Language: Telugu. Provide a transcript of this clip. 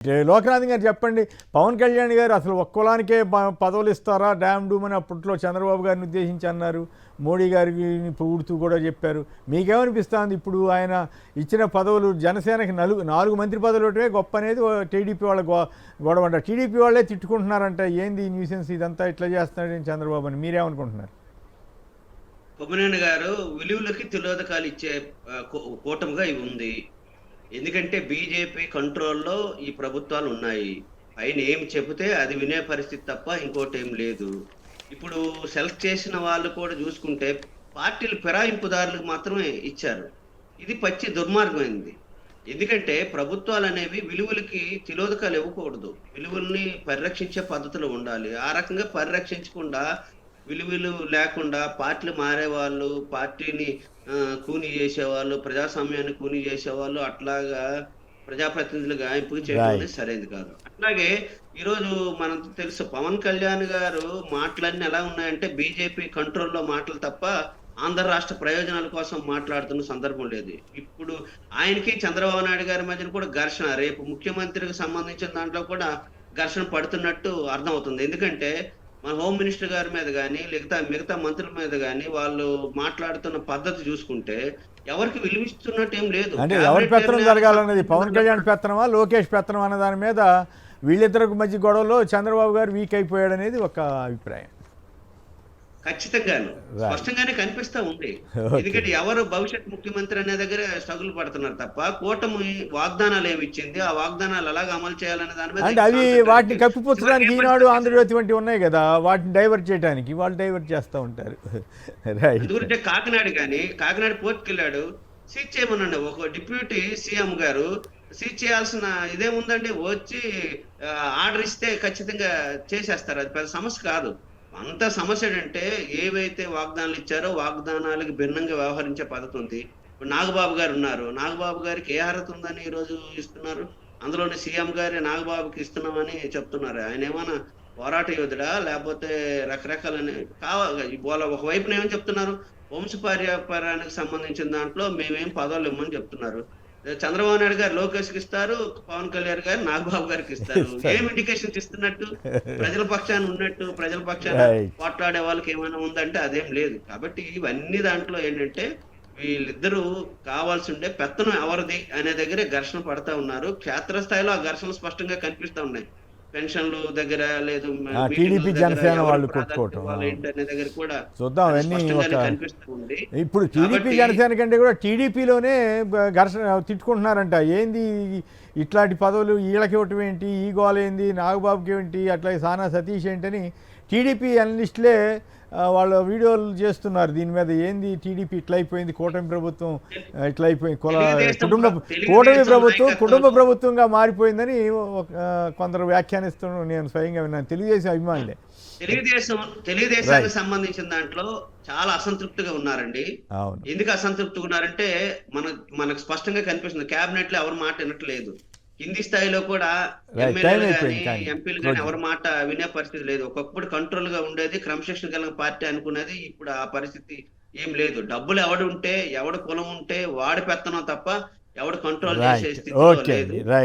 లోకనాథ్ గారు చెప్పండి, పవన్ కళ్యాణ్ గారు అసలు ఒక్క కులానికే పదవులు ఇస్తారా డ్యామ్ డూమ్ అని అప్పట్లో చంద్రబాబు గారిని ఉద్దేశించి అన్నారు. మోడీ గారికి పొగుడుతూ కూడా చెప్పారు. మీకేమనిపిస్తుంది ఇప్పుడు ఆయన ఇచ్చిన పదవులు? జనసేనకి 4 మంత్రి పదవులు ఒకటే గొప్ప అనేది టీడీపీ వాళ్ళ గొడవ అంటారు. టీడీపీ వాళ్ళే తిట్టుకుంటున్నారంట, ఏంది న్యూసెన్స్ ఇదంతా ఇట్లా చేస్తున్నాడు చంద్రబాబు అని మీరేమనుకుంటున్నారు? కొమ్మనేని గారు విలువలకి తిలోదకాలు ఇచ్చే కూటమిగా ఇవి ఉంది. ఎందుకంటే బీజేపీ కంట్రోల్లో ఈ ప్రభుత్వాలు ఉన్నాయి. పైన ఏం చెబితే అది వినే పరిస్థితి తప్ప ఇంకోటి ఏం లేదు. ఇప్పుడు సెలెక్ట్ చేసిన వాళ్ళు కూడా చూసుకుంటే పార్టీలు ఫిరాయింపుదారులకు మాత్రమే ఇచ్చారు. ఇది పచ్చి దుర్మార్గమైంది. ఎందుకంటే ప్రభుత్వాలు అనేవి విలువలకి తిలోదకాలు ఇవ్వకూడదు. విలువల్ని పరిరక్షించే పద్ధతులు ఉండాలి. ఆ రకంగా పరిరక్షించకుండా విలువలు లేకుండా పార్టీలు మారేవాళ్ళు, పార్టీని కూని చేసేవాళ్ళు, ప్రజాస్వామ్యాన్ని కూని చేసేవాళ్ళు అట్లాగా ప్రజాప్రతినిధులుగా ఎంపిక చేయడం అనేది సరైనది కాదు. అట్లాగే ఈరోజు మనకు తెలుసు పవన్ కళ్యాణ్ గారు మాటలన్నీ ఎలా ఉన్నాయంటే బీజేపీ కంట్రోల్లో మాటలు తప్ప ఆంధ్ర రాష్ట్ర ప్రయోజనాల కోసం మాట్లాడుతున్న సందర్భం లేదు. ఇప్పుడు ఆయనకి చంద్రబాబు నాయుడు గారి మధ్యన కూడా ఘర్షణ, రేపు ముఖ్యమంత్రికి సంబంధించిన దాంట్లో కూడా ఘర్షణ పడుతున్నట్టు అర్థమవుతుంది. ఎందుకంటే మన హోమ్ మినిస్టర్ గారి మీద కానీ మిగతా మంత్రుల మీద కానీ వాళ్ళు మాట్లాడుతున్న పద్ధతి చూసుకుంటే ఎవరికి విలువిస్తున్నట్టు ఏం లేదు. అంటే ఎవరి పెత్తనం జరగాలన్నది, పవన్ కళ్యాణ్ పెత్తనమా లోకేష్ పెత్తనం అన్న దాని మీద వీళ్ళిద్దరికి మధ్య గొడవలో చంద్రబాబు గారు వీక్ అయిపోయాడు అనేది ఒక అభిప్రాయం. ఖచ్చితంగాను స్పష్టంగానే కనిపిస్తా ఉంది. ఎందుకంటే ఎవరు భవిష్యత్ ముఖ్యమంత్రి అనే దగ్గర స్ట్రగుల్ పడుతున్నారు తప్ప కూటమి వాగ్దానాలు ఏమి ఇచ్చింది, ఆ వాగ్దానాలు ఎలాగ అమలు చేయాలనే దాని మీద అంటే అవి వాటిని కప్పిపుచ్చడానికి ఈనాడు ఆంధ్రజ్యోతి వంటి ఉన్నాయి కదా, వాటిని డైవర్ట్ చేయడానికి వాళ్ళు డైవర్ట్ చేస్తూ ఉంటారు. ఎందుకంటే కాకినాడ పోర్టుకి వెళ్ళాడు, సీజ్ చేయమనండి. ఒక డిప్యూటీ సీఎం గారు సీజ్ చేయాల్సిన ఇదేముందండి, వచ్చి ఆర్డర్ ఇస్తే ఖచ్చితంగా చేసేస్తారు. అది పెద్ద సమస్య కాదు. అంత సమస్య ఏంటంటే ఏవైతే వాగ్దానాలు ఇచ్చారో వాగ్దానాలకు భిన్నంగా వ్యవహరించే పద్ధతి ఉంది. ఇప్పుడు నాగబాబు గారు ఉన్నారు, నాగబాబు గారికి ఏ అర్హత ఉందని ఈరోజు ఇస్తున్నారు? అందులోని సీఎం గారి నాగబాబుకి ఇస్తున్నామని చెప్తున్నారు. ఆయన ఏమైనా పోరాట యోధుడా లేకపోతే రకరకాలని ఒకవైపున ఏమని చెప్తున్నారు, వంశపార్యాపారానికి సంబంధించిన దాంట్లో మేమేం పదవులు ఇవ్వమని చెప్తున్నారు. చంద్రబాబు నాయుడు గారు లోకేష్కి ఇస్తారు, పవన్ కళ్యాణ్ గారు నాగబాబు గారికి ఇస్తారు. ఏం ఇండికేషన్స్ ఇస్తున్నట్టు? ప్రజల పక్షాన్ని ఉన్నట్టు, ప్రజల పక్షాన్ని పోట్లాడే వాళ్ళకి ఏమైనా ఉందంటే అదేం లేదు. కాబట్టి ఇవన్నీ దాంట్లో ఏంటంటే వీళ్ళిద్దరూ కావాల్సి ఉండే పెత్తనం ఎవరిది అనే దగ్గరే ఘర్షణ పడతా ఉన్నారు. క్షేత్రస్థాయిలో ఆ ఘర్షణలు స్పష్టంగా కనిపిస్తా ఉన్నాయి. పెన్షన్లు దగ్గర లేదు, టీడీపీ జనసేన వాళ్ళు కొట్టుకోవటం దగ్గర కూడా చూద్దాం. అవన్నీ ఇప్పుడు టీడీపీ జనసేన కంటే కూడా టీడీపీలోనే ఘర్షణ తిట్టుకుంటున్నారంట. ఏంది ఇట్లాంటి పదవులు వీళ్ళకి ఇవ్వటం ఏంటి, ఈ గోల ఏంది, నాగబాబుకి ఏంటి, అట్లాగే సానా సతీష్ ఏంటని టీడీపీ అనలిస్టులే వాళ్ళ వీడియోలు చేస్తున్నారు. దీని మీద ఏంది టీడీపీ ఇట్లా అయిపోయింది, కూటమి ప్రభుత్వం ఇట్లా అయిపోయింది, కుటుంబ ప్రభుత్వంగా మారిపోయిందని కొందరు వ్యాఖ్యానిస్తున్నారు. నేను స్వయంగా విన్నాను. తెలుగుదేశం అభిమానులే. తెలుగుదేశానికి సంబంధించిన దాంట్లో చాలా అసంతృప్తిగా ఉన్నారండి. ఎందుకు అసంతృప్తిగా ఉన్నారంటే మనకు స్పష్టంగా కనిపిస్తుంది, కేబినెట్ లో ఎవరు మాట వినట్లేదు. కింది స్థాయిలో కూడా ఎమ్మెల్యేలు కానీ ఎంపీలు కానీ ఎవరి మాట వినే పరిస్థితి లేదు. ఒకప్పుడు కంట్రోల్ గా ఉండేది, క్రమశిక్షణ కలిగిన పార్టీ అనుకునేది. ఇప్పుడు ఆ పరిస్థితి ఏం లేదు. డబ్బులు ఎవడు కులం ఉంటే వాడి పెత్తనం తప్ప ఎవడు కంట్రోల్ చేసే స్థితిలో లేదు.